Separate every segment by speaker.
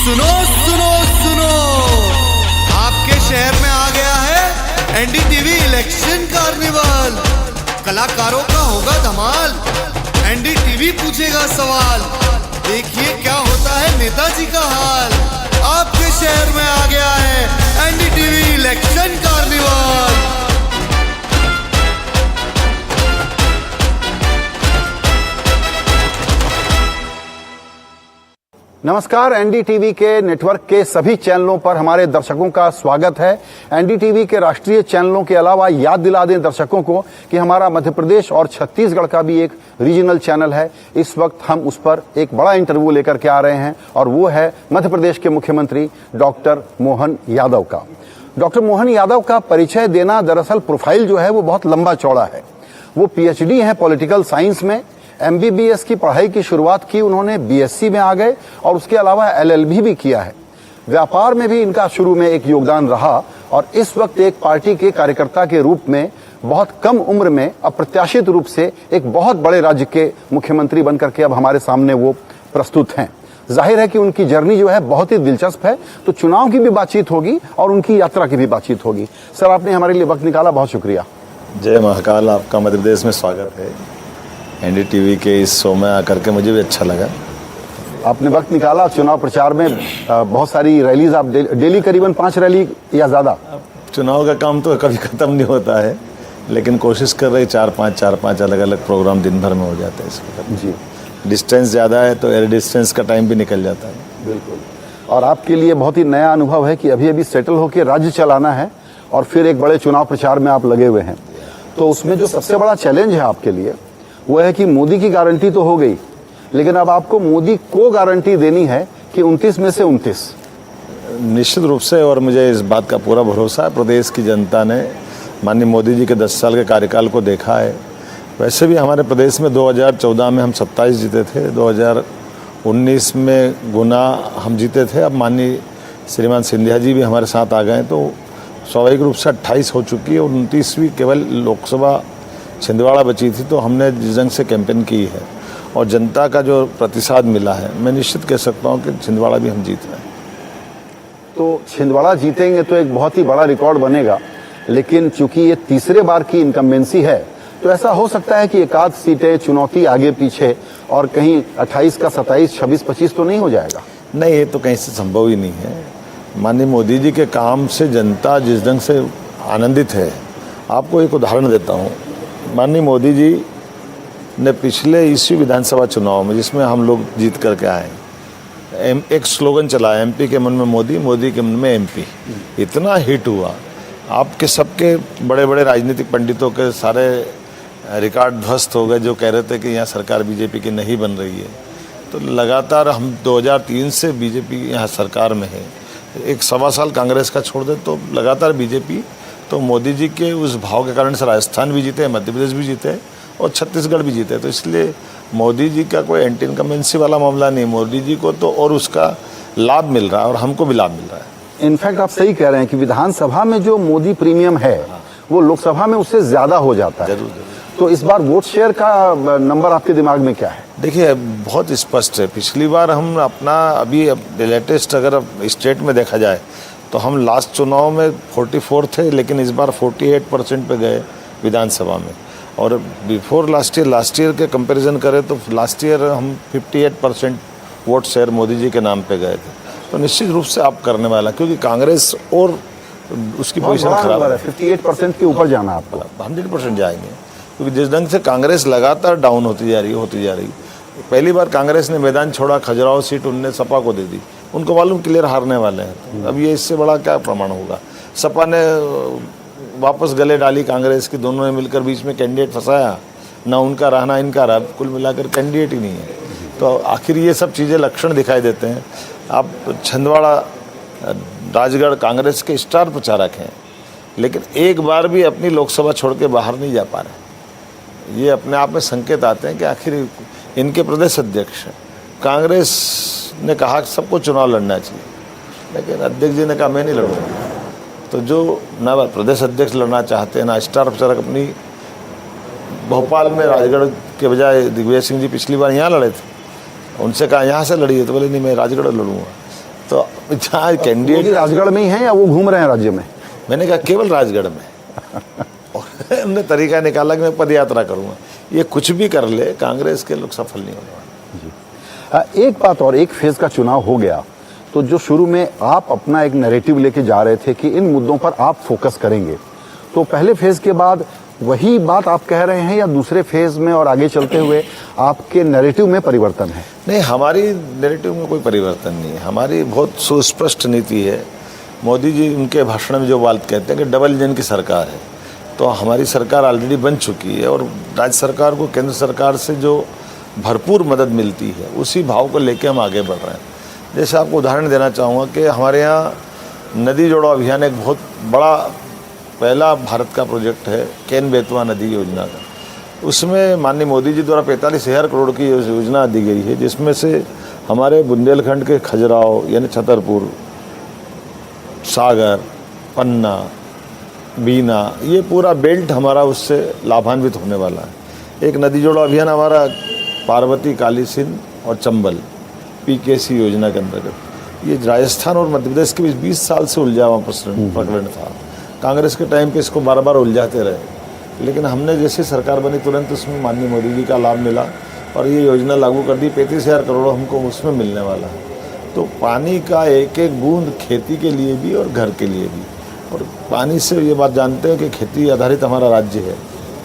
Speaker 1: सुनो सुनो सुनो, आपके शहर में आ गया है एनडीटीवी इलेक्शन कार्निवल। कलाकारों का होगा धमाल, एनडीटीवी पूछेगा सवाल। देखिए क्या होता है नेताजी का हाल। आपके शहर में आ गया है एनडीटीवी इलेक्शन कार्निवल।
Speaker 2: नमस्कार, एनडीटीवी के नेटवर्क के सभी चैनलों पर हमारे दर्शकों का स्वागत है। एनडीटीवी के राष्ट्रीय चैनलों के अलावा याद दिला दें दर्शकों को कि हमारा मध्य प्रदेश और छत्तीसगढ़ का भी एक रीजनल चैनल है। इस वक्त हम उस पर एक बड़ा इंटरव्यू लेकर के आ रहे हैं और वो है मध्य प्रदेश के मुख्यमंत्री डॉक्टर मोहन यादव का। डॉक्टर मोहन यादव का परिचय देना, दरअसल प्रोफाइल जो है वो बहुत लंबा चौड़ा है। वो पीएचडी हैं पॉलिटिकल साइंस में। एमबीबीएस की पढ़ाई की शुरुआत की उन्होंने, बीएससी में आ गए और उसके अलावा एलएलबी भी किया है। व्यापार में भी इनका शुरू में एक योगदान रहा और इस वक्त एक पार्टी के कार्यकर्ता के रूप में बहुत कम उम्र में अप्रत्याशित रूप से एक बहुत बड़े राज्य के मुख्यमंत्री बनकर के अब हमारे सामने वो प्रस्तुत हैं। जाहिर है कि उनकी जर्नी जो है बहुत ही दिलचस्प है। तो चुनाव की भी बातचीत होगी और उनकी यात्रा की भी बातचीत होगी। सर, आपने हमारे लिए वक्त निकाला, बहुत शुक्रिया।
Speaker 3: जय महाकाल, आपका मध्य प्रदेश में स्वागत है। एनडीटीवी के इस शो में आकर के मुझे भी अच्छा लगा।
Speaker 2: आपने वक्त निकाला। चुनाव प्रचार में बहुत सारी रैलीज, आप डेली करीबन 5 रैली या ज़्यादा।
Speaker 3: चुनाव का काम तो कभी ख़त्म नहीं होता है, लेकिन कोशिश कर रहे 4-5 अलग अलग प्रोग्राम दिन भर में हो जाते हैं इसमें।
Speaker 2: जी,
Speaker 3: डिस्टेंस ज़्यादा है तो एयर डिस्टेंस का टाइम भी निकल जाता है।
Speaker 2: बिल्कुल। और आपके लिए बहुत ही नया अनुभव है कि अभी अभी सेटल होकर राज्य चलाना है और फिर एक बड़े चुनाव प्रचार में आप लगे हुए हैं। तो उसमें जो सबसे बड़ा चैलेंज है आपके लिए वो है कि मोदी की गारंटी तो हो गई, लेकिन अब आपको मोदी को गारंटी देनी है कि 29 में से 29।
Speaker 3: निश्चित रूप से, और मुझे इस बात का पूरा भरोसा है, प्रदेश की जनता ने माननीय मोदी जी के 10 साल के कार्यकाल को देखा है। वैसे भी हमारे प्रदेश में 2014 में हम 27 जीते थे, 2019 में गुना हम जीते थे। अब माननीय श्रीमान सिंधिया जी भी हमारे साथ आ गए, तो स्वाभाविक रूप से 28 हो चुकी है और 29वीं केवल लोकसभा छिंदवाड़ा बची थी। तो हमने जिस ढंग से कैंपेन की है और जनता का जो प्रतिसाद मिला है, मैं निश्चित कह सकता हूं कि छिंदवाड़ा भी हम जीत रहे हैं।
Speaker 2: तो छिंदवाड़ा जीतेंगे तो एक बहुत ही बड़ा रिकॉर्ड बनेगा, लेकिन चूंकि ये तीसरे बार की इनकम्बेंसी है तो ऐसा हो सकता है कि एक आध सीटें चुनौती आगे पीछे और कहीं 28 का 27, 26, 25 तो नहीं हो जाएगा।
Speaker 3: नहीं, ये तो कहीं से संभव ही नहीं है। माननीय मोदी जी के काम से जनता जिस ढंग से आनंदित है, आपको एक उदाहरण देता हूँ। माननीय मोदी जी ने पिछले इसी विधानसभा चुनाव में, जिसमें हम लोग जीत करके आए, एक स्लोगन चलाया, एमपी के मन में मोदी, मोदी के मन में एमपी। इतना हिट हुआ, आपके सबके बड़े बड़े राजनीतिक पंडितों के सारे रिकॉर्ड ध्वस्त हो गए जो कह रहे थे कि यहाँ सरकार बीजेपी की नहीं बन रही है। तो लगातार हम 2003 से बीजेपी यहाँ सरकार में है। एक 1.25 साल कांग्रेस का छोड़ दे तो लगातार बीजेपी। तो मोदी जी के उस भाव के कारण से राजस्थान भी जीते, मध्य प्रदेश भी जीते और छत्तीसगढ़ भी जीते। तो इसलिए मोदी जी का कोई एंटी इनकम्बेंसी वाला मामला नहीं। मोदी जी को तो और उसका लाभ मिल रहा है और हमको भी लाभ मिल रहा है।
Speaker 2: इनफैक्ट आप सही कह रहे हैं कि विधानसभा में जो मोदी प्रीमियम है वो लोकसभा में उससे ज्यादा हो जाता है।
Speaker 3: जरूर।
Speaker 2: तो इस बार वोट शेयर का नंबर आपके दिमाग में क्या है?
Speaker 3: देखिए, बहुत स्पष्ट है। पिछली बार हम अपना अभी लेटेस्ट अगर स्टेट में देखा जाए तो हम लास्ट चुनाव में 44 थे, लेकिन इस बार 48% पे गए विधानसभा में। और बिफोर लास्ट ईयर के कंपैरिजन करें तो लास्ट ईयर हम 58% वोट शेयर मोदी जी के नाम पे गए थे। तो निश्चित रूप से आप करने वाला, क्योंकि कांग्रेस और उसकी पोजीशन खराब है।
Speaker 2: 58% के ऊपर जाना आपको।
Speaker 3: 100% जाएंगे, क्योंकि जिस ढंग से कांग्रेस लगातार डाउन होती जा रही। पहली बार कांग्रेस ने मैदान छोड़ा, खजुराहो सीट उनने सपा को दे दी। उनको मालूम क्लियर हारने वाले हैं। अब ये इससे बड़ा क्या प्रमाण होगा? सपा ने वापस गले डाली कांग्रेस की, दोनों ने मिलकर बीच में कैंडिडेट फंसाया, ना उनका रहा ना इनका रहा, कुल मिलाकर कैंडिडेट ही नहीं है। तो आखिर ये सब चीज़ें लक्षण दिखाई देते हैं। आप छिंदवाड़ा, राजगढ़ कांग्रेस के स्टार प्रचारक हैं, लेकिन एक बार भी अपनी लोकसभा छोड़ के बाहर नहीं जा पा रहे। ये अपने आप में संकेत आते हैं कि आखिर इनके प्रदेश अध्यक्ष, कांग्रेस ने कहा कि सबको चुनाव लड़ना चाहिए, लेकिन अध्यक्ष जी ने कहा मैं नहीं लड़ूंगा। तो जो ना प्रदेश अध्यक्ष लड़ना चाहते हैं, ना स्टार प्रचारक अपनी भोपाल में राजगढ़ के बजाय दिग्विजय सिंह जी पिछली बार यहाँ लड़े थे, उनसे कहा यहाँ से लड़िए, तो बोले नहीं मैं राजगढ़ लड़ूंगा। तो जहाँ
Speaker 2: वो
Speaker 3: कैंडिडेट,
Speaker 2: भी राजगढ़ में ही है या वो घूम रहे हैं राज्य में?
Speaker 3: मैंने कहा केवल राजगढ़ में और हमने तरीका निकाला कि मैं पद यात्रा करूँगा। ये कुछ भी कर ले, कांग्रेस के लोग सफल नहीं होने वाले।
Speaker 2: एक बात और, एक फेज का चुनाव हो गया तो जो शुरू में आप अपना एक नैरेटिव लेके जा रहे थे कि इन मुद्दों पर आप फोकस करेंगे, तो पहले फेज के बाद वही बात आप कह रहे हैं या दूसरे फेज में और आगे चलते हुए आपके नैरेटिव में परिवर्तन है?
Speaker 3: नहीं, हमारी नैरेटिव में कोई परिवर्तन नहीं है। हमारी बहुत सुस्पष्ट नीति है। मोदी जी उनके भाषण में जो बात कहते हैं कि डबल इंजन की सरकार है, तो हमारी सरकार ऑलरेडी बन चुकी है और राज्य सरकार को केंद्र सरकार से जो भरपूर मदद मिलती है उसी भाव को लेके हम आगे बढ़ रहे हैं। जैसे आपको उदाहरण देना चाहूँगा कि हमारे यहाँ नदी जोड़ो अभियान एक बहुत बड़ा पहला भारत का प्रोजेक्ट है, केन बेतवा नदी योजना का। उसमें माननीय मोदी जी द्वारा 45,000 करोड़ की योजना दी गई है, जिसमें से हमारे बुंदेलखंड के खजुराहो यानी छतरपुर, सागर, पन्ना, बीना, ये पूरा बेल्ट हमारा उससे लाभान्वित होने वाला है। एक नदी जोड़ो अभियान हमारा पार्वती, काली सिंध और चंबल पीकेसी योजना के अंतर्गत। ये राजस्थान और मध्य प्रदेश के बीच 20 साल से उलझा हुआ प्रकरण था। कांग्रेस के टाइम पे इसको बार बार उलझाते रहे, लेकिन हमने जैसे सरकार बनी तुरंत उसमें माननीय मोदी जी का लाभ मिला और ये योजना लागू कर दी। 35,000 करोड़ हमको उसमें मिलने वाला है। तो पानी का एक एक बूंद खेती के लिए भी और घर के लिए भी, और पानी से ये बात जानते हैं कि खेती आधारित हमारा राज्य है,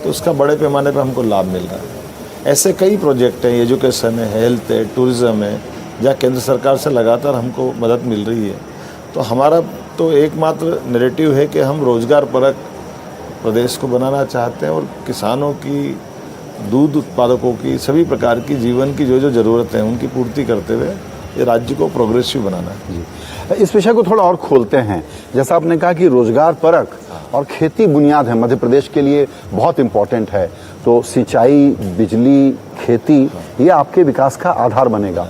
Speaker 3: तो उसका बड़े पैमाने पर हमको लाभ मिल रहा है। ऐसे कई प्रोजेक्ट हैं, एजुकेशन है, हेल्थ है, टूरिज़्म है, जहाँ केंद्र सरकार से लगातार हमको मदद मिल रही है। तो हमारा तो एकमात्र नैरेटिव है कि हम रोजगार परक प्रदेश को बनाना चाहते हैं और किसानों की, दूध उत्पादकों की, सभी प्रकार की जीवन की जो जो ज़रूरतें हैं उनकी पूर्ति करते हुए ये राज्य को प्रोग्रेसिव बनाना है।
Speaker 2: जी, इस विषय को थोड़ा और खोलते हैं। जैसा आपने कहा कि रोजगार परक और खेती बुनियाद है, मध्य प्रदेश के लिए बहुत इम्पोर्टेंट है, तो सिंचाई, बिजली, खेती ये आपके विकास का आधार बनेगा।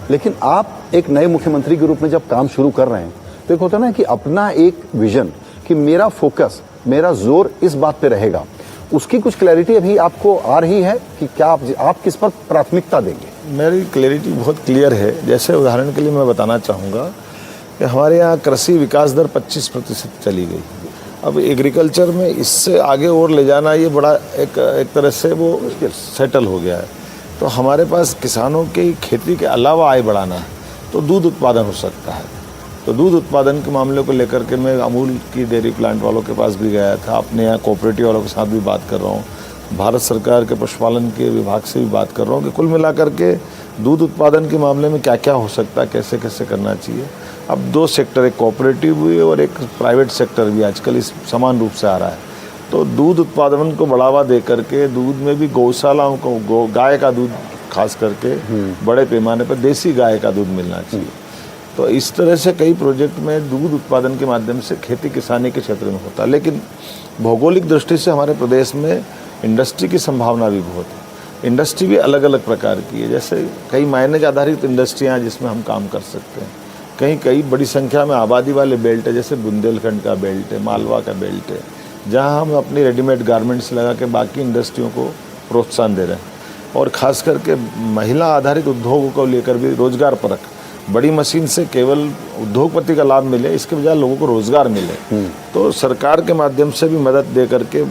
Speaker 2: लेकिन आप एक नए मुख्यमंत्री के रूप में जब काम शुरू कर रहे हैं तो एक होता है ना कि अपना एक विजन कि मेरा फोकस, मेरा जोर इस बात पे रहेगा, उसकी कुछ क्लैरिटी अभी आपको आ रही है कि क्या आप किस पर प्राथमिकता देंगे?
Speaker 3: मेरी क्लैरिटी बहुत क्लियर है। जैसे उदाहरण के लिए मैं बताना चाहूँगा कि हमारे यहाँ कृषि विकास दर 25% चली गई। अब एग्रीकल्चर में इससे आगे और ले जाना ये बड़ा एक तरह से वो सेटल हो गया है। तो हमारे पास किसानों की खेती के अलावा आय बढ़ाना है तो दूध उत्पादन हो सकता है। तो दूध उत्पादन के मामले को लेकर के मैं अमूल की डेयरी प्लांट वालों के पास भी गया था, अपने यहाँ कोऑपरेटिव वालों के साथ भी बात कर रहा हूँ, भारत सरकार के पशुपालन के विभाग से भी बात कर रहा हूँ कि कुल मिलाकर के दूध उत्पादन के मामले में क्या क्या हो सकता है, कैसे कैसे करना चाहिए। अब 2 सेक्टर, एक कोऑपरेटिव भी और एक प्राइवेट सेक्टर भी आजकल इस समान रूप से आ रहा है। तो दूध उत्पादन को बढ़ावा दे करके दूध में भी गौशालाओं को गाय का दूध खास करके बड़े पैमाने पर देसी गाय का दूध मिलना चाहिए। तो इस तरह से कई प्रोजेक्ट में दूध उत्पादन के माध्यम से खेती किसानी के क्षेत्र में होता है। लेकिन भौगोलिक दृष्टि से हमारे प्रदेश में इंडस्ट्री की संभावना भी बहुत है। इंडस्ट्री भी अलग अलग प्रकार की है। जैसे कई माइनेज आधारित इंडस्ट्रियाँ हैं जिसमें हम काम कर सकते हैं। कई बड़ी संख्या में आबादी वाले बेल्ट है, जैसे बुंदेलखंड का बेल्ट है, मालवा का बेल्ट है, जहाँ हम अपनी रेडीमेड गारमेंट्स लगा के बाकी इंडस्ट्रियों को प्रोत्साहन दे रहे हैं। और ख़ास करके महिला आधारित उद्योगों को लेकर भी रोजगार परक, बड़ी मशीन से केवल उद्योगपति का लाभ मिले, इसके बजाय लोगों को रोजगार मिले। तो सरकार के माध्यम से भी मदद दे करके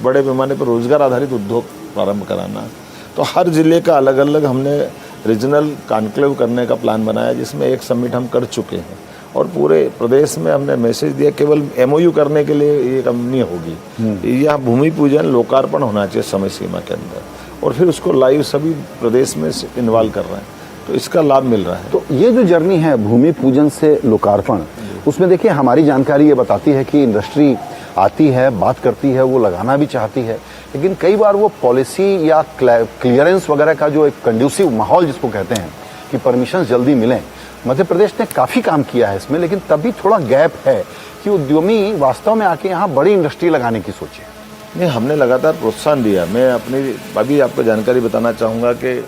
Speaker 3: बड़े पैमाने पर रोजगार आधारित उद्योग प्रारंभ कराना। तो हर ज़िले का अलग अलग हमने रीजनल कॉन्क्लेव करने का प्लान बनाया, जिसमें एक समिट हम कर चुके हैं और पूरे प्रदेश में हमने मैसेज दिया केवल MOU करने के लिए ये काम नहीं होगी। यह भूमि पूजन, लोकार्पण होना चाहिए समय सीमा के अंदर, और फिर उसको लाइव सभी प्रदेश में इन्वॉल्व कर रहे हैं, तो इसका लाभ मिल रहा है।
Speaker 2: तो ये जो जर्नी है भूमि पूजन से लोकार्पण, उसमें देखिए हमारी जानकारी ये बताती है कि इंडस्ट्री आती है, बात करती है, वो लगाना भी चाहती है, लेकिन कई बार वो पॉलिसी या क्लियरेंस वगैरह का जो एक कंड्यूसिव माहौल जिसको कहते हैं कि परमिशन जल्दी मिलें, मध्य प्रदेश ने काफ़ी काम किया है इसमें, लेकिन तभी थोड़ा गैप है कि उद्यमी वास्तव में आके यहाँ बड़ी इंडस्ट्री लगाने की सोचे।
Speaker 3: नहीं, हमने लगातार प्रोत्साहन दिया। मैं अपनी अभी आपको जानकारी बताना चाहूँगा कि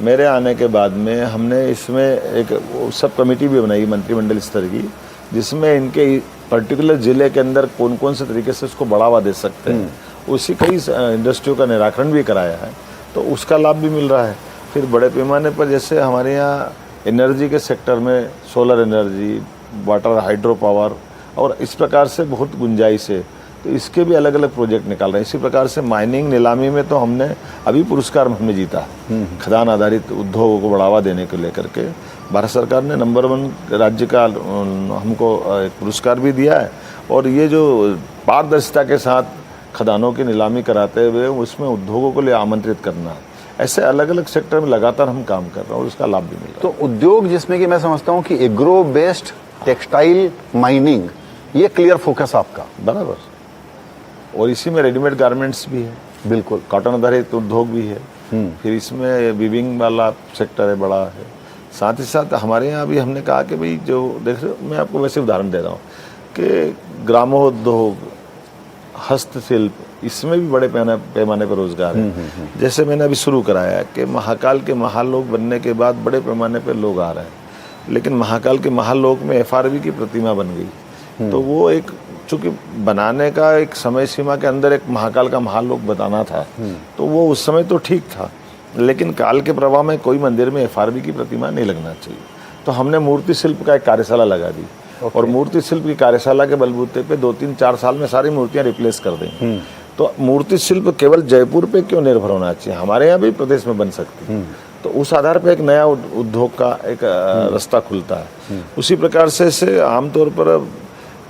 Speaker 3: मेरे आने के बाद में हमने इसमें एक सब कमेटी भी बनाई मंत्रिमंडल स्तर की, जिसमें इनके पर्टिकुलर ज़िले के अंदर कौन कौन से तरीके से उसको बढ़ावा दे सकते हैं, उसी कई इंडस्ट्रियों का निराकरण भी कराया है, तो उसका लाभ भी मिल रहा है। फिर बड़े पैमाने पर जैसे हमारे यहाँ एनर्जी के सेक्टर में solar energy, water hydro power और इस प्रकार से बहुत गुंजाइश है। तो इसके भी अलग अलग प्रोजेक्ट निकाल रहे हैं। इसी प्रकार से माइनिंग नीलामी में तो हमने अभी पुरस्कार हमने जीता है। खदान आधारित उद्योगों को बढ़ावा देने को लेकर के भारत सरकार ने नंबर 1 राज्य का हमको एक पुरस्कार भी दिया है। और ये जो पारदर्शिता के साथ खदानों की नीलामी कराते हुए उसमें उद्योगों को लिए आमंत्रित करना, ऐसे अलग अलग सेक्टर में लगातार हम काम कर रहे हैं और उसका लाभ भी मिल रहा है।
Speaker 2: तो उद्योग जिसमें कि मैं समझता हूँ कि एग्रो बेस्ड टेक्सटाइल माइनिंग, ये क्लियर फोकस आपका।
Speaker 3: बराबर। और इसी में रेडीमेड गारमेंट्स भी है,
Speaker 2: बिल्कुल।
Speaker 3: कॉटन आधारित उद्योग भी है, फिर इसमें वीविंग वाला सेक्टर है, बड़ा है। साथ ही साथ हमारे यहाँ भी हमने कहा कि भाई जो देख रहे हो, मैं आपको वैसे उदाहरण दे रहा हूँ कि ग्रामोद्योग, हस्तशिल्प, इसमें भी बड़े पैमाने पर रोजगार है। जैसे मैंने अभी शुरू कराया कि महाकाल के महालोक बनने के बाद बड़े पैमाने पर लोग आ रहे हैं, लेकिन महाकाल के महालोक में FRB की प्रतिमा बन गई। तो वो एक चूँकि बनाने का एक समय सीमा के अंदर एक महाकाल का महालोक बताना था, तो वो उस समय तो ठीक था, लेकिन काल के प्रवाह में कोई मंदिर में FRB की प्रतिमा नहीं लगना चाहिए। तो हमने मूर्ति शिल्प का एक कार्यशाला लगा दी और मूर्ति शिल्प की कार्यशाला के बलबूते पे 2-3-4 साल में सारी मूर्तियां रिप्लेस कर देंगे। तो मूर्ति शिल्प केवल जयपुर पे क्यों निर्भर होना चाहिए, हमारे यहाँ भी प्रदेश में बन सकती है। तो उस आधार पे एक नया उद्योग का एक रास्ता खुलता है। उसी प्रकार से आमतौर पर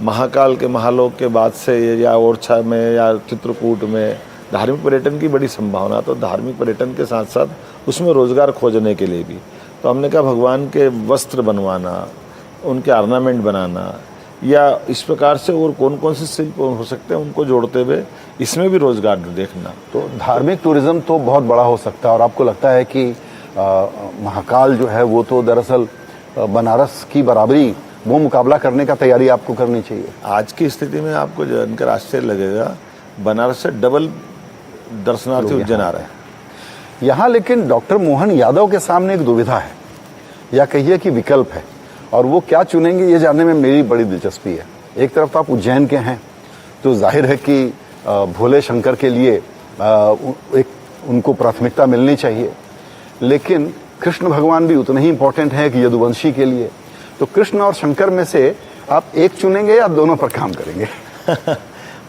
Speaker 3: महाकाल के महालोक के बाद से या ओरछा में या चित्रकूट में धार्मिक पर्यटन की बड़ी संभावना, तो धार्मिक पर्यटन के साथ साथ उसमें रोजगार खोजने के लिए भी तो हमने कहा भगवान के वस्त्र बनवाना, उनके ऑर्नामेंट बनाना या इस प्रकार से और कौन कौन से शिल्प हो सकते हैं उनको जोड़ते हुए इसमें भी रोजगार देखना।
Speaker 2: तो धार्मिक टूरिज्म तो बहुत बड़ा हो सकता है। और आपको लगता है कि महाकाल जो है वो तो दरअसल बनारस की बराबरी, वो मुकाबला करने का तैयारी आपको करनी चाहिए।
Speaker 3: आज की स्थिति में आपको जानकर आश्चर्य लगेगा, बनारस से डबल दर्शनार्थी उज्जैन आ रहे हैं
Speaker 2: यहाँ। लेकिन डॉक्टर मोहन यादव के सामने एक दुविधा है या कहिए कि विकल्प है, और वो क्या चुनेंगे ये जानने में मेरी बड़ी दिलचस्पी है। एक तरफ तो आप उज्जैन के हैं, तो जाहिर है कि भोले शंकर के लिए एक उनको प्राथमिकता मिलनी चाहिए, लेकिन कृष्ण भगवान भी उतने ही इंपॉर्टेंट हैं कि यदुवंशी के लिए। तो कृष्ण और शंकर में से आप एक चुनेंगे या दोनों पर काम करेंगे?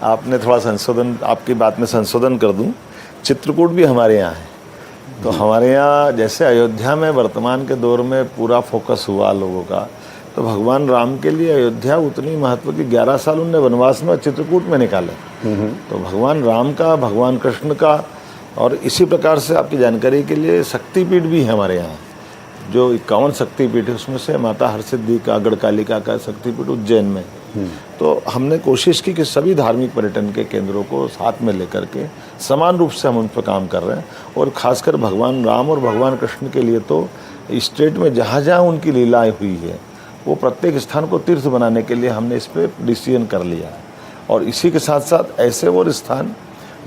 Speaker 3: आपने थोड़ा संशोधन, आपकी बात में संशोधन कर दूं, चित्रकूट भी हमारे यहाँ है। तो हमारे यहाँ जैसे अयोध्या में वर्तमान के दौर में पूरा फोकस हुआ लोगों का, तो भगवान राम के लिए अयोध्या उतनी महत्व की 11 साल उनने वनवास में चित्रकूट में निकाले। तो भगवान राम का, भगवान कृष्ण का, और इसी प्रकार से आपकी जानकारी के लिए शक्तिपीठ भी है हमारे यहाँ। जो 51 शक्तिपीठ है उसमें से माता हरसिद्धि का, गढ़कालिका का शक्तिपीठ उज्जैन में। तो हमने कोशिश की कि सभी धार्मिक पर्यटन के केंद्रों को साथ में लेकर के समान रूप से हम उन पर काम कर रहे हैं। और खासकर भगवान राम और भगवान कृष्ण के लिए तो स्टेट में जहाँ जहाँ उनकी लीलाएं हुई है, वो प्रत्येक स्थान को तीर्थ बनाने के लिए हमने इस पर डिसीजन कर लिया है। और इसी के साथ साथ ऐसे और स्थान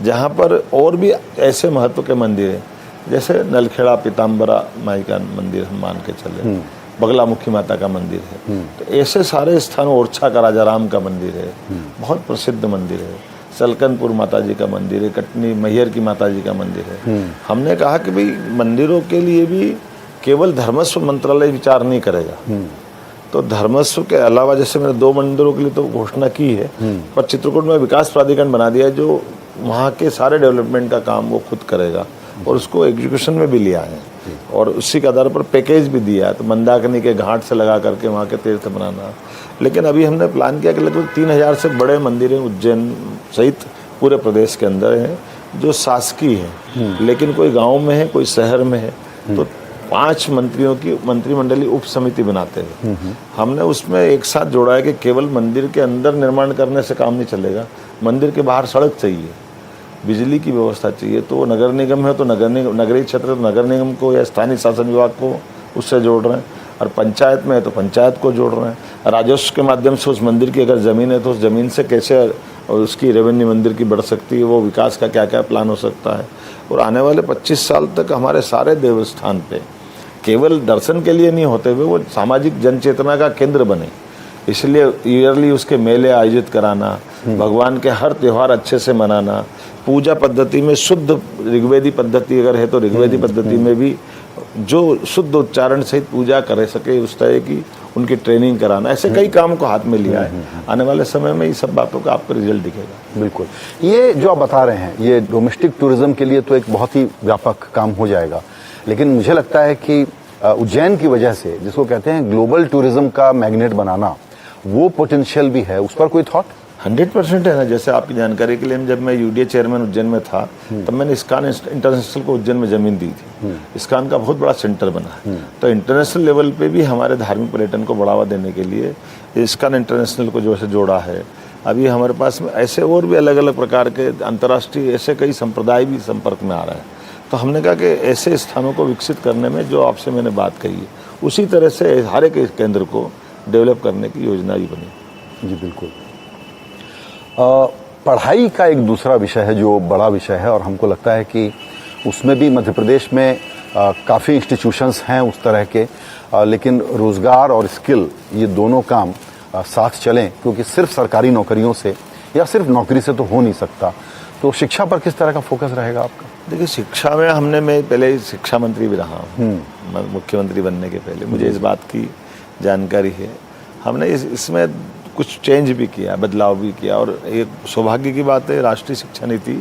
Speaker 3: जहाँ पर और भी ऐसे महत्व के मंदिर हैं, जैसे नलखेड़ा पीताम्बरा माई का मंदिर हम मान के चले, बगलामुखी माता का मंदिर है, तो ऐसे सारे स्थान, ओरछा का राजा राम का मंदिर है, बहुत प्रसिद्ध मंदिर है, सलकनपुर माता जी का मंदिर है, कटनी मैहर की माता जी का मंदिर है। हमने कहा कि भाई मंदिरों के लिए भी केवल धर्मस्व मंत्रालय विचार नहीं करेगा, तो धर्मस्व के अलावा जैसे मैंने 2 मंदिरों के लिए तो घोषणा की है, पर चित्रकूट में विकास प्राधिकरण बना दिया है जो वहाँ के सारे डेवलपमेंट का काम वो खुद करेगा और उसको एग्जीक्यूशन में भी लिया है और उसी के आधार पर पैकेज भी दिया है। तो मंदाकिनी के घाट से लगा करके वहाँ के तीर्थ बनाना। लेकिन अभी हमने प्लान किया कि लगभग 3000 से बड़े मंदिरें उज्जैन सहित पूरे प्रदेश के अंदर हैं जो शासकीय हैं, लेकिन कोई गाँव में है, कोई शहर में है। तो 5 मंत्रियों की मंत्रिमंडलीय उप समिति बनाते हैं। हमने उसमें एक साथ जोड़ा है कि केवल मंदिर के अंदर निर्माण करने से काम नहीं चलेगा, मंदिर के बाहर सड़क चाहिए, बिजली की व्यवस्था चाहिए। तो नगर निगम है तो नगरीय क्षेत्र है तो नगर निगम को या स्थानीय शासन विभाग को उससे जोड़ रहे हैं, और पंचायत में है तो पंचायत को जोड़ रहे हैं। राजस्व के माध्यम से उस मंदिर की अगर ज़मीन है तो उस ज़मीन से कैसे उसकी रेवेन्यू मंदिर की बढ़ सकती है, वो विकास का क्या क्या प्लान हो सकता है। और आने वाले 25 साल तक हमारे सारे देवस्थान पे केवल दर्शन के लिए नहीं होते हुए वो सामाजिक जनचेतना का केंद्र बने, इसलिए ईयरली उसके मेले आयोजित कराना, भगवान के हर त्यौहार अच्छे से मनाना, पूजा पद्धति में शुद्ध ऋग्वेदी पद्धति अगर है तो ऋग्वेदी पद्धति में भी जो शुद्ध उच्चारण सहित पूजा कर सके उस तरह की उनकी ट्रेनिंग कराना, ऐसे कई काम को हाथ में लिया है। आने वाले समय में ये सब बातों का आपको रिजल्ट दिखेगा।
Speaker 2: बिल्कुल, ये जो आप बता रहे हैं ये डोमेस्टिक टूरिज्म के लिए तो एक बहुत ही व्यापक काम हो जाएगा, लेकिन मुझे लगता है कि उज्जैन की वजह से जिसको कहते हैं ग्लोबल टूरिज्म का मैग्नेट बनाना, वो पोटेंशियल भी है, उस पर कोई थॉट?
Speaker 3: 100% है ना। जैसे आपकी जानकारी के लिए, जब मैं यूडीए चेयरमैन उज्जैन में था तब मैंने इस्कॉन इंटरनेशनल को उज्जैन में जमीन दी थी। इस्कॉन का बहुत बड़ा सेंटर बना है, तो इंटरनेशनल लेवल पे भी हमारे धार्मिक पर्यटन को बढ़ावा देने के लिए इस्कॉन इंटरनेशनल को जो है जोड़ा है। अभी हमारे पास में ऐसे और भी अलग अलग प्रकार के अंतर्राष्ट्रीय ऐसे कई संप्रदाय भी संपर्क में आ रहे हैं। तो हमने कहा कि ऐसे स्थानों को विकसित करने में जो आपसे मैंने बात कही है, उसी तरह से हर एक केंद्र को डेवलप करने की योजना भी बनी।
Speaker 2: जी बिल्कुल। पढ़ाई का एक दूसरा विषय है जो बड़ा विषय है, और हमको लगता है कि उसमें भी मध्य प्रदेश में काफ़ी इंस्टीट्यूशंस हैं उस तरह के, लेकिन रोज़गार और स्किल ये दोनों काम साथ चलें, क्योंकि सिर्फ सरकारी नौकरियों से या सिर्फ नौकरी से तो हो नहीं सकता। तो शिक्षा पर किस तरह का फोकस रहेगा आपका?
Speaker 3: देखिए, शिक्षा में मैं पहले शिक्षा मंत्री भी रहा हूँ, मुख्यमंत्री बनने के पहले मुझे इस बात की जानकारी है। हमने इसमें कुछ चेंज भी किया, बदलाव भी किया, और एक सौभाग्य की बात है राष्ट्रीय शिक्षा नीति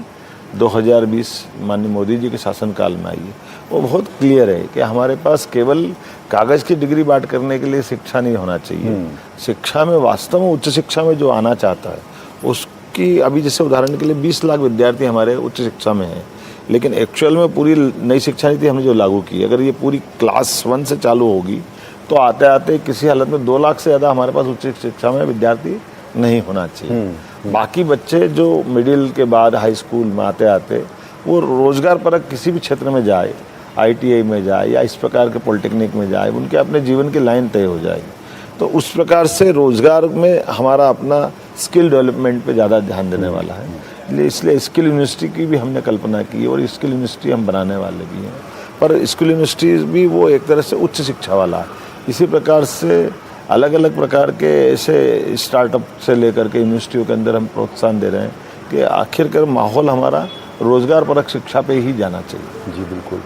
Speaker 3: 2020 माननीय मोदी जी के शासनकाल में आई है। वो बहुत क्लियर है कि हमारे पास केवल कागज़ की डिग्री बांट करने के लिए शिक्षा नहीं होना चाहिए। शिक्षा में वास्तव में उच्च शिक्षा में जो आना चाहता है उसकी, अभी जैसे उदाहरण के लिए 20 लाख विद्यार्थी हमारे उच्च शिक्षा में हैं, लेकिन एक्चुअल में पूरी नई शिक्षा नीति हमने जो लागू की, अगर ये पूरी क्लास 1 से चालू होगी तो आते आते किसी हालत में 2 लाख से ज़्यादा हमारे पास उच्च शिक्षा में विद्यार्थी नहीं होना चाहिए। बाकी बच्चे जो मिडिल के बाद हाई स्कूल में आते आते वो रोज़गार परक किसी भी क्षेत्र में जाए, ITI में जाए या इस प्रकार के पॉलिटेक्निक में जाए, उनके अपने जीवन की लाइन तय हो जाएगी। तो उस प्रकार से रोज़गार में हमारा अपना स्किल डेवलपमेंट पे ज़्यादा ध्यान देने वाला है। इसलिए स्किल यूनिवर्सिटी की भी हमने कल्पना की, और स्किल यूनिवर्सिटी हम बनाने वाले भी हैं। पर स्किल यूनिवर्सिटी भी वो एक तरह से उच्च शिक्षा वाला है। इसी प्रकार से अलग अलग प्रकार के ऐसे स्टार्टअप से लेकर के यूनिवर्सिटियों के अंदर हम प्रोत्साहन दे रहे हैं कि आखिरकार माहौल हमारा रोज़गार परक शिक्षा पे ही जाना चाहिए।
Speaker 2: जी बिल्कुल।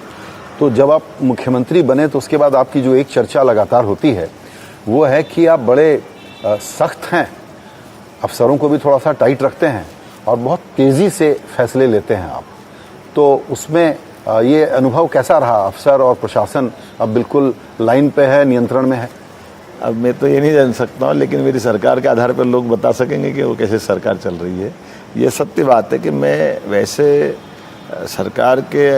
Speaker 2: तो जब आप मुख्यमंत्री बने तो उसके बाद आपकी जो एक चर्चा लगातार होती है वो है कि आप बड़े सख्त हैं, अफसरों को भी थोड़ा सा टाइट रखते हैं और बहुत तेज़ी से फैसले लेते हैं आप। तो उसमें ये अनुभव कैसा रहा? अफसर और प्रशासन अब बिल्कुल लाइन पे है, नियंत्रण में है?
Speaker 3: अब मैं तो ये नहीं जान सकता हूँ, लेकिन मेरी सरकार के आधार पर लोग बता सकेंगे कि वो कैसे सरकार चल रही है। ये सत्य बात है कि मैं वैसे सरकार के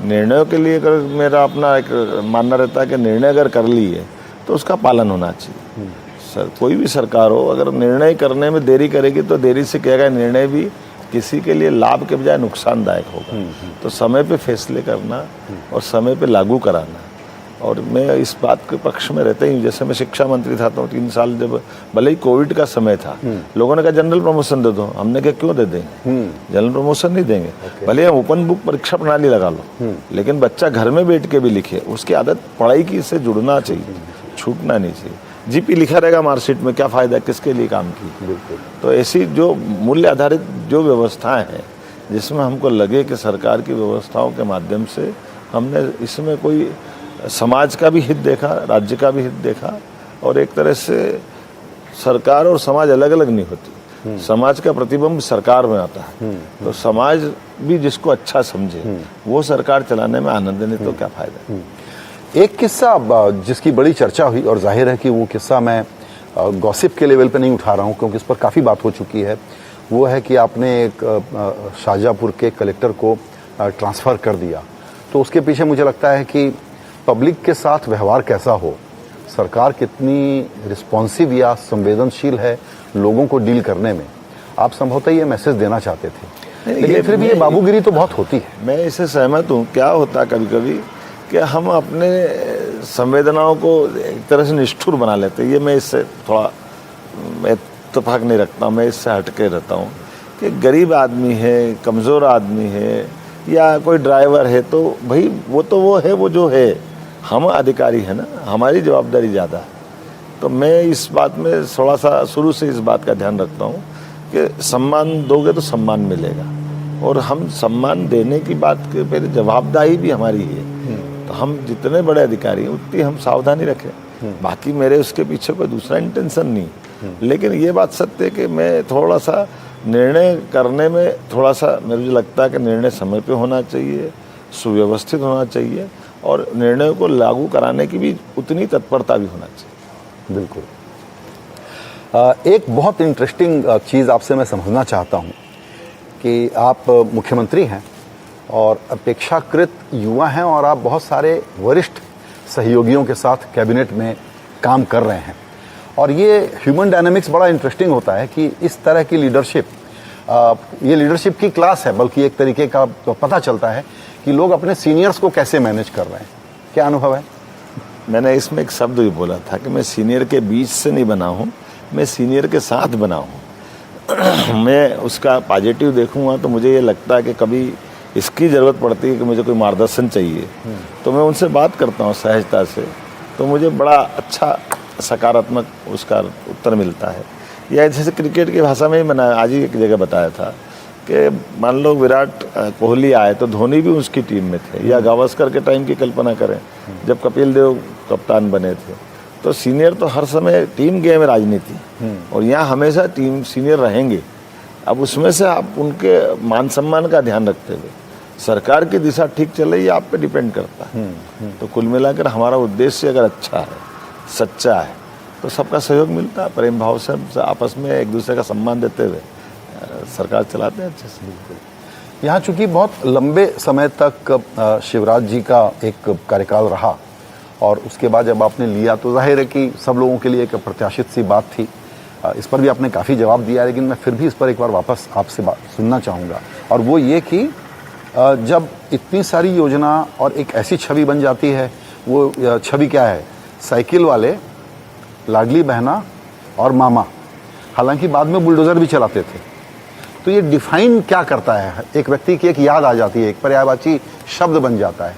Speaker 3: निर्णयों के लिए अगर मेरा अपना एक मानना रहता है कि निर्णय अगर कर ली है तो उसका पालन होना चाहिए। कोई भी सरकार हो, अगर निर्णय करने में देरी करेगी तो देरी से क्या निर्णय भी किसी के लिए लाभ के बजाय नुकसानदायक होगा। तो समय पे फैसले करना और समय पे लागू कराना, और मैं इस बात के पक्ष में रहता ही हूँ। जैसे मैं शिक्षा मंत्री था तो 3 साल जब भले ही कोविड का समय था, लोगों ने कहा जनरल प्रमोशन दे दो, हमने कहा क्यों दे देंगे, जनरल प्रमोशन नहीं देंगे। भले हम ओपन बुक परीक्षा प्रणाली लगा लो, लेकिन बच्चा घर में बैठ के भी लिखे, उसकी आदत पढ़ाई की से जुड़ना चाहिए, छूटना नहीं चाहिए। जीपी लिखा रहेगा मार्कशीट में, क्या फ़ायदा, किसके लिए काम की।
Speaker 2: बिल्कुल।
Speaker 3: तो ऐसी जो मूल्य आधारित जो व्यवस्थाएं हैं जिसमें हमको लगे कि सरकार की व्यवस्थाओं के माध्यम से हमने इसमें कोई समाज का भी हित देखा, राज्य का भी हित देखा, और एक तरह से सरकार और समाज अलग अलग नहीं होती, समाज का प्रतिबिंब सरकार में आता है। तो समाज भी जिसको अच्छा समझे वो सरकार चलाने में आनंद, नहीं तो क्या फ़ायदा।
Speaker 2: एक किस्सा जिसकी बड़ी चर्चा हुई, और जाहिर है कि वो किस्सा मैं गॉसिप के लेवल पे नहीं उठा रहा हूँ क्योंकि इस पर काफ़ी बात हो चुकी है, वो है कि आपने एक शाहजहाँपुर के कलेक्टर को ट्रांसफ़र कर दिया। तो उसके पीछे मुझे लगता है कि पब्लिक के साथ व्यवहार कैसा हो, सरकार कितनी रिस्पॉन्सिव या संवेदनशील है लोगों को डील करने में, आप संभवतः ये मैसेज देना चाहते थे। लेकिन फिर भी ये बाबूगिरी तो बहुत होती है।
Speaker 3: मैं इससे सहमत हूँ। क्या होता कभी कभी कि हम अपने संवेदनाओं को एक तरह से निष्ठुर बना लेते हैं। ये मैं इससे थोड़ा इत्तेफाक नहीं रखता, मैं इससे हट के रहता हूँ कि गरीब आदमी है, कमज़ोर आदमी है, या कोई ड्राइवर है, तो भाई वो है वो जो है, हम अधिकारी हैं ना, हमारी जवाबदारी ज़्यादा है। तो मैं इस बात में थोड़ा सा शुरू से इस बात का ध्यान रखता हूँ कि सम्मान दोगे तो सम्मान मिलेगा, और हम सम्मान देने की बात के पहले जवाबदारी भी हमारी है। तो हम जितने बड़े अधिकारी हैं उतनी हम सावधानी रखें। बाकी मेरे उसके पीछे कोई दूसरा इंटेंशन नहीं, लेकिन ये बात सत्य है कि मैं थोड़ा सा निर्णय करने में थोड़ा सा मुझे लगता है कि निर्णय समय पे होना चाहिए, सुव्यवस्थित होना चाहिए और निर्णयों को लागू कराने की भी उतनी तत्परता भी होना चाहिए।
Speaker 2: बिल्कुल। एक बहुत इंटरेस्टिंग चीज़ आपसे मैं समझना चाहता हूँ कि आप मुख्यमंत्री हैं और अपेक्षाकृत युवा हैं और आप बहुत सारे वरिष्ठ सहयोगियों के साथ कैबिनेट में काम कर रहे हैं और ये ह्यूमन डायनामिक्स बड़ा इंटरेस्टिंग होता है कि इस तरह की लीडरशिप, ये लीडरशिप की क्लास है, बल्कि एक तरीके का तो पता चलता है कि लोग अपने सीनियर्स को कैसे मैनेज कर रहे हैं। क्या अनुभव है?
Speaker 3: मैंने इसमें एक शब्द भी बोला था कि मैं सीनियर के बीच से नहीं बना हूँ, मैं सीनियर के साथ बना हूँ। मैं उसका पॉजिटिव देखूँगा तो मुझे ये लगता है कि कभी इसकी ज़रूरत पड़ती है कि मुझे कोई मार्गदर्शन चाहिए तो मैं उनसे बात करता हूँ सहजता से, तो मुझे बड़ा अच्छा सकारात्मक उसका उत्तर मिलता है। या जैसे क्रिकेट की भाषा में ही मैंने आज ही एक जगह बताया था कि मान लो विराट कोहली आए तो धोनी भी उसकी टीम में थे, या गावस्कर के टाइम की कल्पना करें जब कपिल देव कप्तान बने थे। तो सीनियर तो हर समय टीम गेम है राजनीति, और यहाँ हमेशा टीम सीनियर रहेंगे। अब उसमें से आप उनके मान सम्मान का ध्यान रखते हुए सरकार की दिशा ठीक चले ये आप पे डिपेंड करता है। तो कुल मिलाकर हमारा उद्देश्य अगर अच्छा है, सच्चा है, तो सबका सहयोग मिलता है, प्रेम भाव से आपस में एक दूसरे का सम्मान देते हुए सरकार चलाते हैं अच्छे से।
Speaker 2: यहाँ चूँकि बहुत लंबे समय तक शिवराज जी का एक कार्यकाल रहा और उसके बाद जब आपने लिया तो जाहिर है कि सब लोगों के लिए एक प्रत्याशित सी बात थी। इस पर भी आपने काफ़ी जवाब दिया, लेकिन मैं फिर भी इस पर एक बार वापस आपसे बात सुनना चाहूँगा, और वो ये कि जब इतनी सारी योजना और एक ऐसी छवि बन जाती है, वो छवि क्या है? साइकिल वाले, लाडली बहना और मामा, हालांकि बाद में बुलडोज़र भी चलाते थे। तो ये डिफाइन क्या करता है? एक व्यक्ति की एक याद आ जाती है, एक पर्यायवाची शब्द बन जाता है।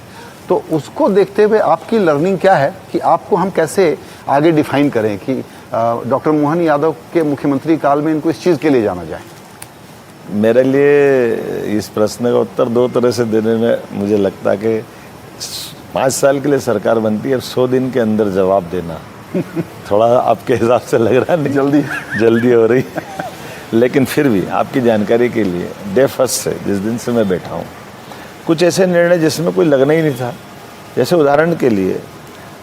Speaker 2: तो उसको देखते हुए आपकी लर्निंग क्या है कि आपको हम कैसे आगे डिफाइन करें कि डॉक्टर मोहन यादव के मुख्यमंत्री काल में इनको इस चीज़ के लिए जाना जाए?
Speaker 3: मेरे लिए इस प्रश्न का उत्तर दो तरह से देने में मुझे लगता है कि 5 साल के लिए सरकार बनती है, 100 दिन के अंदर जवाब देना थोड़ा आपके हिसाब से लग रहा नहीं जल्दी हो रही लेकिन फिर भी आपकी जानकारी के लिए डे फर्स्ट से जिस दिन से मैं बैठा हूँ कुछ ऐसे निर्णय जिसमें कोई लगना ही नहीं था। जैसे उदाहरण के लिए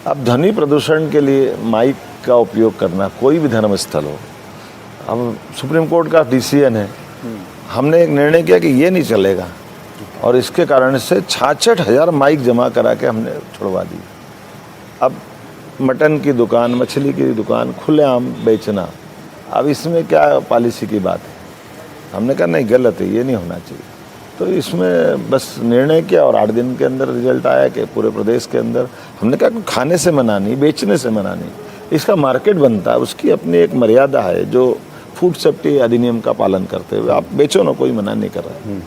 Speaker 3: अब ध्वनि प्रदूषण के लिए माइक का उपयोग करना, कोई भी धर्मस्थल हो, अब सुप्रीम कोर्ट का डिसीजन है, हमने एक निर्णय किया कि ये नहीं चलेगा और इसके कारण से 66,000 माइक जमा करा के हमने छुड़वा दी। अब मटन की दुकान, मछली की दुकान खुलेआम बेचना, अब इसमें क्या पॉलिसी की बात है? हमने कहा नहीं, गलत है, ये नहीं होना चाहिए। तो इसमें बस निर्णय किया और 8 दिन के अंदर रिजल्ट आया कि पूरे प्रदेश के अंदर हमने कहा कि खाने से मना नहीं, बेचने से मना नहीं, इसका मार्केट बनता है, उसकी अपनी एक मर्यादा है जो फूड सेफ्टी अधिनियम का पालन करते हुए आप बेचो ना, कोई मना नहीं कर रहा है।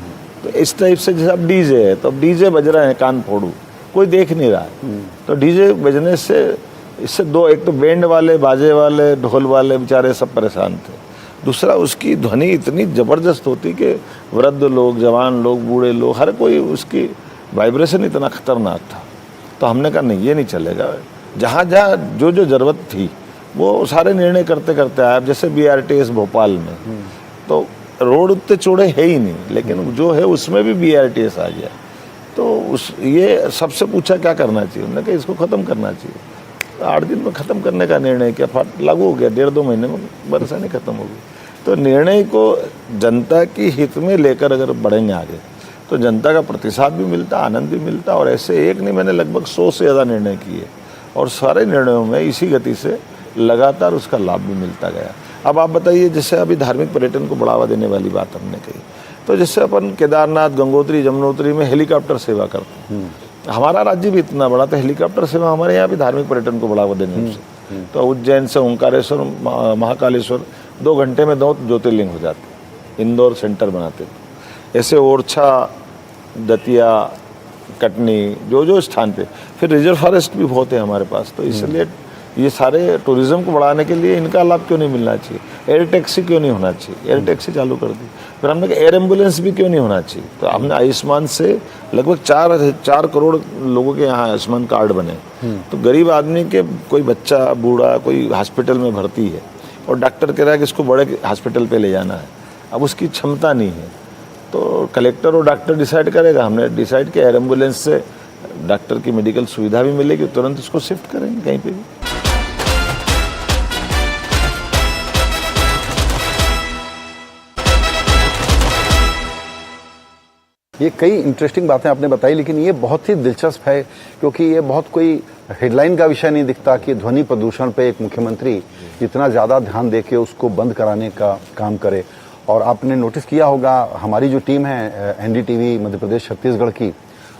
Speaker 3: तो इस टाइप से जैसे अब डीजे है तो अब डीजे बज रहे हैं कान फोड़ू, कोई देख नहीं रहा है, तो डीजे बजने से इससे दो, एक तो बैंड वाले, बाजे वाले, ढोल वाले बेचारे सब परेशान थे, दूसरा उसकी ध्वनि इतनी ज़बरदस्त होती कि वृद्ध लोग, जवान लोग, बूढ़े लोग, हर कोई उसकी वाइब्रेशन इतना खतरनाक था। तो हमने कहा नहीं, ये नहीं चलेगा। जहाँ जहाँ जो जो ज़रूरत थी वो सारे निर्णय करते करते आए। अब जैसे BRTS भोपाल में तो रोड उतने चौड़े है ही नहीं, लेकिन जो है उसमें भी BRTS आ गया। तो उस ये सबसे पूछा क्या करना चाहिए, उन्होंने कहा इसको ख़त्म करना चाहिए। 8 दिन में ख़त्म करने का निर्णय किया, लागू हो गया, 1.5-2 महीने में परेशानी खत्म हो गई। तो निर्णय को जनता की हित में लेकर अगर बढ़ेंगे आगे तो जनता का प्रतिसाद भी मिलता, आनंद भी मिलता। और ऐसे एक नहीं, मैंने लगभग 100 से ज़्यादा निर्णय किए और सारे निर्णयों में इसी गति से लगातार उसका लाभ भी मिलता गया। अब आप बताइए, जैसे अभी धार्मिक पर्यटन को बढ़ावा देने वाली बात हमने कही, तो जैसे अपन केदारनाथ, गंगोत्री, जमुनोत्री में हेलीकॉप्टर सेवा करते हैं। हमारा राज्य भी इतना बड़ा, तो हेलीकॉप्टर सेवा हमारे यहाँ भी धार्मिक पर्यटन को बढ़ावा देने से, तो उज्जैन से ओंकारेश्वर, महाकालेश्वर 2 घंटे में 2 ज्योतिर्लिंग हो जाते, इंदौर सेंटर बनाते। ऐसे ओरछा, दतिया, कटनी, जो जो स्थान पे, फिर रिजर्व फॉरेस्ट भी बहुत है हमारे पास, तो इसलिए ये सारे टूरिज्म को बढ़ाने के लिए इनका लाभ क्यों नहीं मिलना चाहिए? एयर टैक्सी क्यों नहीं होना चाहिए? एयर टैक्सी चालू कर दी। फिर हमने कहा एयर एम्बुलेंस भी क्यों नहीं होना चाहिए? तो हमने आयुष्मान से लगभग 4 करोड़ लोगों के यहाँ आयुष्मान कार्ड बने। तो गरीब आदमी के कोई बच्चा बूढ़ा कोई हॉस्पिटल में भर्ती है और डॉक्टर कह रहा है कि इसको बड़े हॉस्पिटल पे ले जाना है, अब उसकी क्षमता नहीं है, तो कलेक्टर और डॉक्टर डिसाइड करेगा। हमने डिसाइड किया एयर एम्बुलेंस से डॉक्टर की मेडिकल सुविधा भी मिलेगी, तुरंत उसको शिफ्ट करेंगे कहीं पे भी।
Speaker 2: ये कई इंटरेस्टिंग बातें आपने बताई, लेकिन ये बहुत ही दिलचस्प है क्योंकि ये बहुत कोई हेडलाइन का विषय नहीं दिखता कि ध्वनि प्रदूषण पे एक मुख्यमंत्री इतना ज़्यादा ध्यान देके उसको बंद कराने का काम करे। और आपने नोटिस किया होगा हमारी जो टीम है एनडीटीवी मध्य प्रदेश छत्तीसगढ़ की,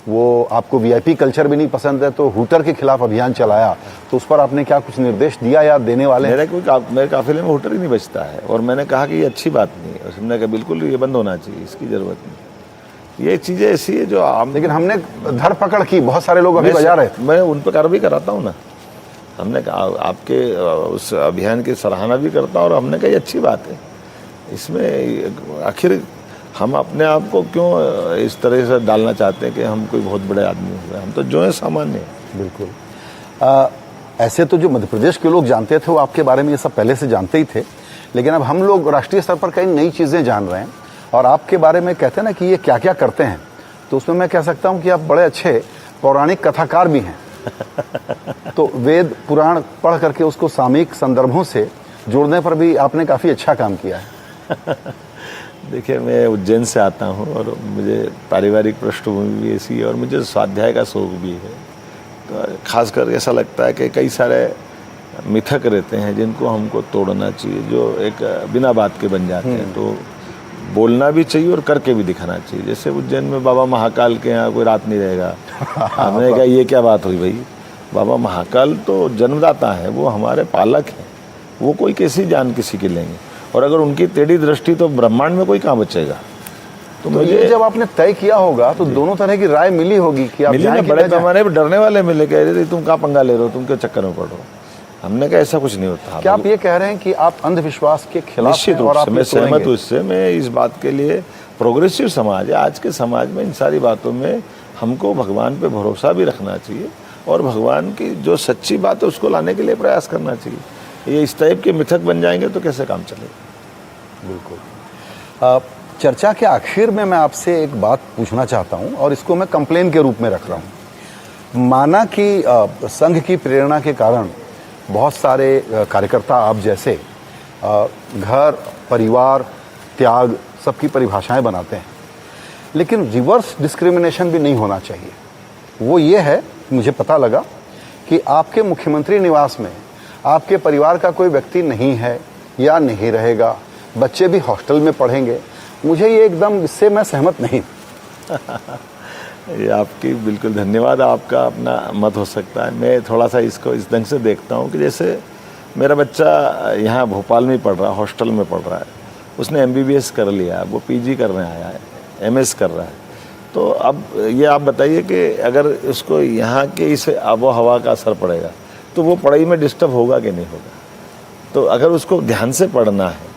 Speaker 2: वो आपको वीआईपी कल्चर भी नहीं पसंद है तो हूटर के खिलाफ अभियान चलाया, तो उस पर आपने क्या कुछ निर्देश दिया या देने वाले हैं?
Speaker 3: मेरे काफिले में हूटर ही नहीं बचता है और मैंने कहा कि ये अच्छी बात नहीं है। उसने कहा बिल्कुल ये बंद होना चाहिए, इसकी ज़रूरत नहीं। ये चीज़ें ऐसी है जो आम,
Speaker 2: लेकिन हमने धरपकड़ की, बहुत सारे लोग अभी बजा रहे थे।
Speaker 3: मैं उन पर कार्रवाई कराता हूँ ना। हमने कहा आपके उस अभियान की सराहना भी करता हूँ और हमने कहा ये अच्छी बात है। इसमें आखिर हम अपने आप को क्यों इस तरह से डालना चाहते हैं कि हम कोई बहुत बड़े आदमी हुए? हम तो जो है सामान्य हैं।
Speaker 2: बिल्कुल। ऐसे तो जो मध्य प्रदेश के लोग जानते थे वो आपके बारे में ये सब पहले से जानते ही थे, लेकिन अब हम लोग राष्ट्रीय स्तर पर कई नई चीज़ें जान रहे हैं और आपके बारे में कहते हैं ना कि ये क्या क्या करते हैं, तो उसमें मैं कह सकता हूँ कि आप बड़े अच्छे पौराणिक कथाकार भी हैं। तो वेद पुराण पढ़ करके उसको सामयिक संदर्भों से जोड़ने पर भी आपने काफ़ी अच्छा काम किया है।
Speaker 3: देखिए, मैं उज्जैन से आता हूँ और मुझे पारिवारिक पृष्ठभूमि भी ऐसी है और मुझे स्वाध्याय का शौक भी है। तो खासकर ऐसा लगता है कि कई सारे मिथक रहते हैं जिनको हमको तोड़ना चाहिए, जो एक बिना बात के बन जाते हैं। तो बोलना भी चाहिए और करके भी दिखाना चाहिए। जैसे उज्जैन में बाबा महाकाल के यहाँ कोई रात नहीं रहेगा। हमने कहा ये क्या बात हुई भाई? बाबा महाकाल तो जन्मदाता है, वो हमारे पालक हैं, वो कोई कैसी जान किसी की लेंगे? और अगर उनकी टेढ़ी दृष्टि तो ब्रह्मांड में कोई कहाँ बचेगा?
Speaker 2: तो मुझे जब आपने तय किया होगा तो दोनों तरह की राय मिली होगी कि आप
Speaker 3: मिली, बड़े पैमाने पर डरने वाले मिले, कह रहे थे तुम कहाँ पंगा ले रहे हो, तुम क्यों चक्कर में पड़ रहे हो? हमने कहा ऐसा कुछ नहीं होता।
Speaker 2: क्या आप ये कह रहे हैं कि आप अंधविश्वास के खिलाफ
Speaker 3: निश्चित रूप से मैं सहमत हूँ इससे। मैं इस बात के लिए, प्रोग्रेसिव समाज है आज के समाज में, इन सारी बातों में हमको भगवान पे भरोसा भी रखना चाहिए और भगवान की जो सच्ची बात है उसको लाने के लिए प्रयास करना चाहिए। ये इस टाइप के मिथक बन जाएंगे तो कैसे काम चलेगा?
Speaker 2: बिल्कुल। चर्चा के आखिर में मैं आपसे एक बात पूछना चाहता हूं और इसको मैं कंप्लेन के रूप में रख रहा हूं। माना कि संघ की प्रेरणा के कारण बहुत सारे कार्यकर्ता आप जैसे घर, परिवार, त्याग सबकी परिभाषाएं बनाते हैं, लेकिन रिवर्स डिस्क्रिमिनेशन भी नहीं होना चाहिए। वो ये है, मुझे पता लगा कि आपके मुख्यमंत्री निवास में आपके परिवार का कोई व्यक्ति नहीं है या नहीं रहेगा, बच्चे भी हॉस्टल में पढ़ेंगे। मुझे ये एकदम, इससे मैं सहमत नहीं।
Speaker 3: ये आपकी बिल्कुल धन्यवाद, आपका अपना मत हो सकता है। मैं थोड़ा सा इसको इस ढंग से देखता हूँ कि जैसे मेरा बच्चा यहाँ भोपाल में पढ़ रहा है, हॉस्टल में पढ़ रहा है, उसने MBBS कर लिया, वो PG करने आया है, MS कर रहा है। तो अब ये आप बताइए कि अगर उसको यहाँ के इस आबो हवा का असर पड़ेगा तो वो पढ़ाई में डिस्टर्ब होगा कि नहीं होगा? तो अगर उसको ध्यान से पढ़ना है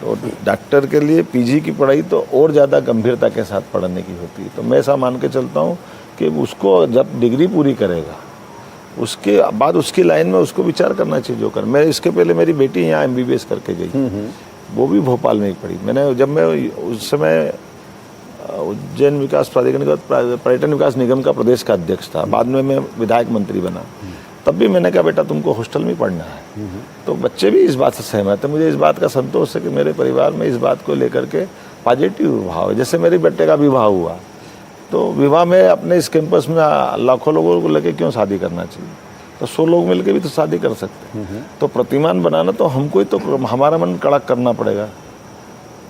Speaker 3: तो डॉक्टर के लिए PG की पढ़ाई तो और ज़्यादा गंभीरता के साथ पढ़ने की होती है। तो मैं ऐसा मान के चलता हूँ कि उसको जब डिग्री पूरी करेगा उसके बाद उसकी लाइन में उसको विचार करना चाहिए जो कर। मैं इसके पहले मेरी बेटी यहाँ MBBS करके गई, वो भी भोपाल में ही पढ़ी। मैंने जब मैं उस समय उज्जैन विकास प्राधिकरण पर्यटन विकास निगम का प्रदेश का अध्यक्ष था, बाद में मैं विधायक मंत्री बना, तब भी मैंने कहा बेटा तुमको हॉस्टल में पढ़ना है। तो बच्चे भी इस बात से सहमत है। मुझे इस बात का संतोष है कि मेरे परिवार में इस बात को लेकर के पॉजिटिव भाव है। जैसे मेरे बेटे का विवाह हुआ तो विवाह में अपने इस कैंपस में लाखों लोगों को लेकर क्यों शादी करना चाहिए? तो 100 लोग मिलकर भी तो शादी कर सकते हैं। तो प्रतिमान बनाना तो हमको ही, तो हमारा मन कड़क करना पड़ेगा।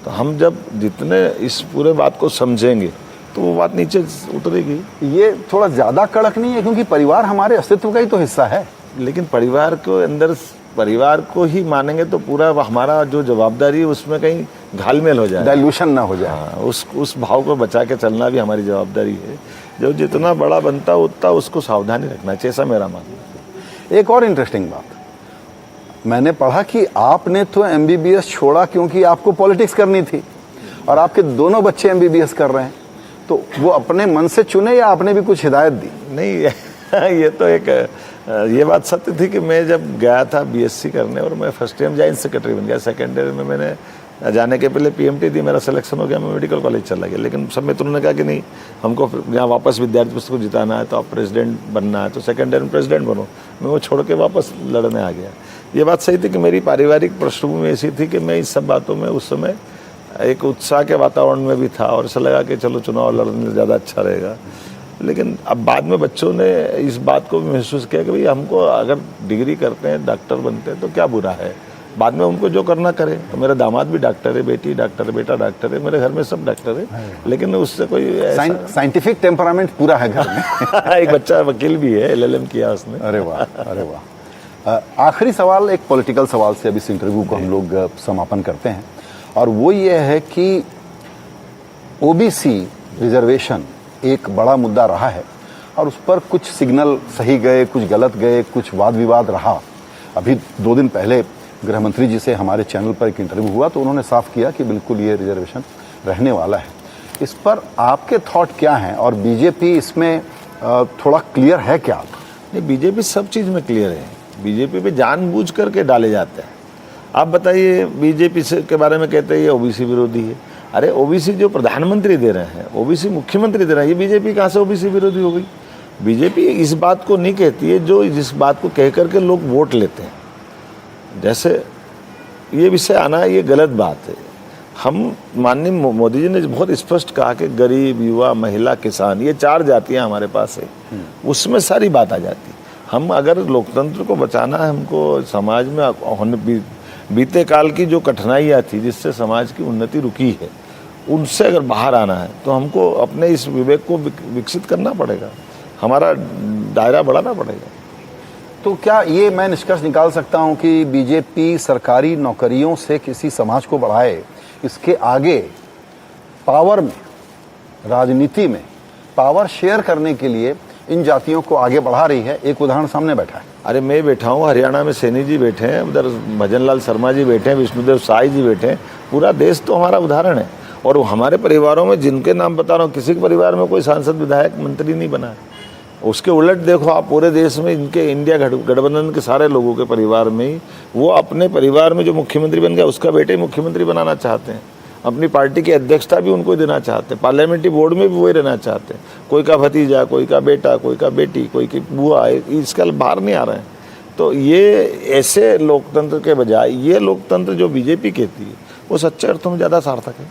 Speaker 3: तो हम जब जितने इस पूरे बात को समझेंगे तो वो बात नीचे उतरेगी।
Speaker 2: ये थोड़ा ज़्यादा कड़क नहीं है क्योंकि परिवार हमारे अस्तित्व का ही तो हिस्सा है।
Speaker 3: लेकिन परिवार को अंदर, परिवार को ही मानेंगे तो पूरा हमारा जो जवाबदारी है उसमें कहीं घालमेल हो जाए,
Speaker 2: डाइल्यूशन ना हो जाए।
Speaker 3: हाँ, उस भाव को बचा के चलना भी हमारी जवाबदारी है। जो जितना बड़ा बनता उतना उसको सावधानी रखना चाहिए, ऐसा मेरा मानना है।
Speaker 2: एक और इंटरेस्टिंग बात, मैंने पढ़ा कि आपने तो एमबीबीएस छोड़ा क्योंकि आपको पॉलिटिक्स करनी थी, और आपके दोनों बच्चे एमबीबीएस कर रहे हैं, तो वो अपने मन से चुने या आपने भी कुछ हिदायत दी?
Speaker 3: नहीं ये तो एक ये बात सत्य थी कि मैं जब गया था बीएससी करने और मैं फर्स्ट टाइम जॉइंट सेक्रेटरी बन गया, सेकेंड ईयर में मैंने जाने के पहले पीएमटी दी, मेरा सिलेक्शन हो गया, मैं मेडिकल कॉलेज चला गया। लेकिन सब मित्रों ने कहा कि नहीं, हमको यहाँ वापस विद्यार्थी परिषद को जिताना है, तो आप प्रेसिडेंट बनना है, तो सेकेंड ईयर में प्रेसिडेंट बनो। मैं वो छोड़ के वापस लड़ने आ गया। ये बात सही थी कि मेरी पारिवारिक पृष्ठभूमि ऐसी थी कि मैं इस सब बातों में उस समय एक उत्साह के वातावरण में भी था और ऐसा लगा कि चलो चुनाव लड़ने ज़्यादा अच्छा रहेगा। लेकिन अब बाद में बच्चों ने इस बात को भी महसूस किया कि भाई हमको अगर डिग्री करते हैं, डॉक्टर बनते हैं तो क्या बुरा है, बाद में उनको जो करना करे। तो मेरा दामाद भी डॉक्टर है, बेटी डॉक्टर है, बेटा डॉक्टर है, मेरे घर में सब डॉक्टर है, लेकिन उससे कोई
Speaker 2: साइंटिफिक टेम्परामेंट पूरा है घर में।
Speaker 3: एक बच्चा वकील भी है, LLM किया उसने।
Speaker 2: अरे वाह, अरे वाह। आखिरी सवाल, एक पॉलिटिकल सवाल से अब इस इंटरव्यू को हम लोग समापन करते हैं, और वो ये है कि ओबीसी रिजर्वेशन एक बड़ा मुद्दा रहा है और उस पर कुछ सिग्नल सही गए, कुछ गलत गए, कुछ वाद विवाद रहा। अभी 2 दिन पहले गृह मंत्री जी से हमारे चैनल पर एक इंटरव्यू हुआ तो उन्होंने साफ किया कि बिल्कुल ये रिजर्वेशन रहने वाला है। इस पर आपके थॉट क्या हैं, और बीजेपी इसमें थोड़ा क्लियर है क्या?
Speaker 3: नहीं, बीजेपी सब चीज़ में क्लियर है। बीजेपी पे जानबूझ करके डाले जाते हैं। आप बताइए, बीजेपी से के बारे में कहते हैं ये ओबीसी विरोधी है। अरे ओबीसी जो प्रधानमंत्री दे रहे हैं, ओबीसी मुख्यमंत्री दे रहे हैं, ये बीजेपी कहाँ से ओबीसी विरोधी हो गई? बीजेपी इस बात को नहीं कहती है जो जिस बात को कह करके लोग वोट लेते हैं। जैसे ये विषय आना, ये गलत बात है। हम माननीय मोदी जी ने बहुत स्पष्ट कहा कि गरीब, युवा, महिला, किसान, ये 4 जातियाँ हमारे पास है, उसमें सारी बात आ जाती है। हम अगर लोकतंत्र को बचाना है, हमको समाज में बीते काल की जो कठिनाइयाँ थी जिससे समाज की उन्नति रुकी है, उनसे अगर बाहर आना है तो हमको अपने इस विवेक को विकसित करना पड़ेगा, हमारा दायरा बढ़ाना पड़ेगा।
Speaker 2: तो क्या ये मैं निष्कर्ष निकाल सकता हूं कि बीजेपी सरकारी नौकरियों से किसी समाज को बढ़ाए, इसके आगे पावर में, राजनीति में पावर शेयर करने के लिए इन जातियों को आगे बढ़ा रही है? एक उदाहरण सामने बैठा है।
Speaker 3: अरे मैं बैठा हूँ, हरियाणा में सैनी जी बैठे हैं, उधर भजन लाल शर्मा जी बैठे हैं, विष्णुदेव साई जी बैठे हैं। पूरा देश तो हमारा उदाहरण है। और हमारे परिवारों में जिनके नाम बता रहा हूँ, किसी के परिवार में कोई सांसद, विधायक, मंत्री नहीं बना है। उसके उलट देखो आप, पूरे देश में इनके इंडिया गठबंधन के सारे लोगों के परिवार में ही वो अपने परिवार में जो मुख्यमंत्री बन गया उसका बेटे ही मुख्यमंत्री बनाना चाहते हैं। अपनी पार्टी की अध्यक्षता भी उनको ही देना चाहते हैं, पार्लियामेंट्री बोर्ड में भी वही रहना चाहते हैं। कोई का भतीजा, कोई का बेटा, कोई का बेटी, कोई की बुआ, इसका बाहर नहीं आ रहे हैं। तो ये ऐसे लोकतंत्र के बजाय ये लोकतंत्र जो बीजेपी कहती है वो सच्चे अर्थों में ज़्यादा सार्थक है।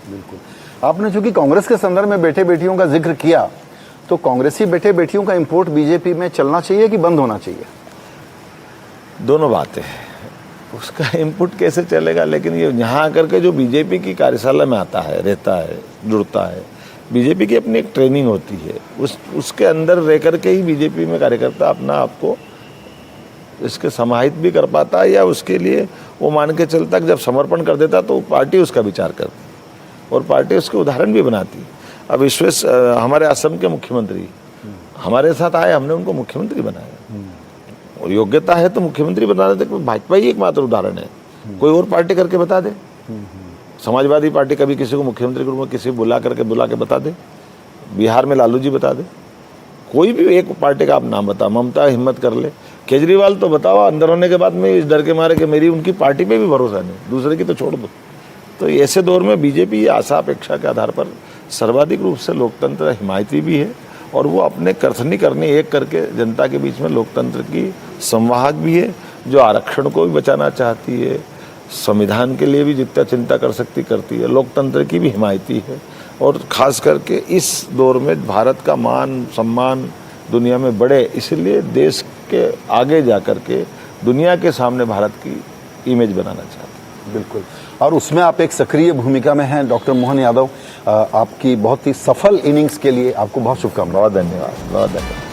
Speaker 2: बिल्कुल। आपने चूंकि कांग्रेस के संदर्भ में बेटे बेटियों का जिक्र किया, तो कांग्रेसी बेटे बेटियों का इंपोर्ट बीजेपी में चलना चाहिए कि बंद होना चाहिए?
Speaker 3: दोनों बातें हैं। उसका इनपुट कैसे चलेगा, लेकिन ये यहाँ आकर के जो बीजेपी की कार्यशाला में आता है, रहता है, जुड़ता है, बीजेपी की अपनी एक ट्रेनिंग होती है, उसके अंदर रह करके ही बीजेपी में कार्यकर्ता अपना आपको इसके समाहित भी कर पाता है, या उसके लिए वो मान के चलता कि जब समर्पण कर देता तो पार्टी उसका विचार करती और पार्टी उसके उदाहरण भी बनाती। अब हमारे असम के मुख्यमंत्री हमारे साथ आए, हमने उनको मुख्यमंत्री बनाया, और योग्यता है तो मुख्यमंत्री बना देते। भाजपा ही एकमात्र उदाहरण है, कोई और पार्टी करके बता दे। समाजवादी पार्टी कभी किसी को मुख्यमंत्री के रूप में किसी बुला के बता दे। बिहार में लालू जी बता दे। कोई भी एक पार्टी का आप नाम बता, ममता हिम्मत कर ले, केजरीवाल तो बताओ, अंदर होने के बाद में इस डर के मारे कि मेरी उनकी पार्टी पे भी भरोसा नहीं, दूसरे की तो छोड़ दो। तो ऐसे दौर में बीजेपी आशा अपेक्षा के आधार पर सर्वाधिक रूप से लोकतंत्र हिमायती भी है, और वो अपने करथनी करनी एक करके जनता के बीच में लोकतंत्र की संवाहक भी है, जो आरक्षण को भी बचाना चाहती है, संविधान के लिए भी जितना चिंता कर सकती करती है, लोकतंत्र की भी हिमायती है। और ख़ास करके इस दौर में भारत का मान सम्मान दुनिया में बढ़े, इसलिए देश के आगे जा कर के दुनिया के सामने भारत की इमेज बनाना चाहते हैं।
Speaker 2: बिल्कुल, और उसमें आप एक सक्रिय भूमिका में हैं। डॉक्टर मोहन यादव, आपकी बहुत ही सफल इनिंग्स के लिए आपको बहुत शुभकामनाएं।
Speaker 3: बहुत धन्यवाद, बहुत धन्यवाद।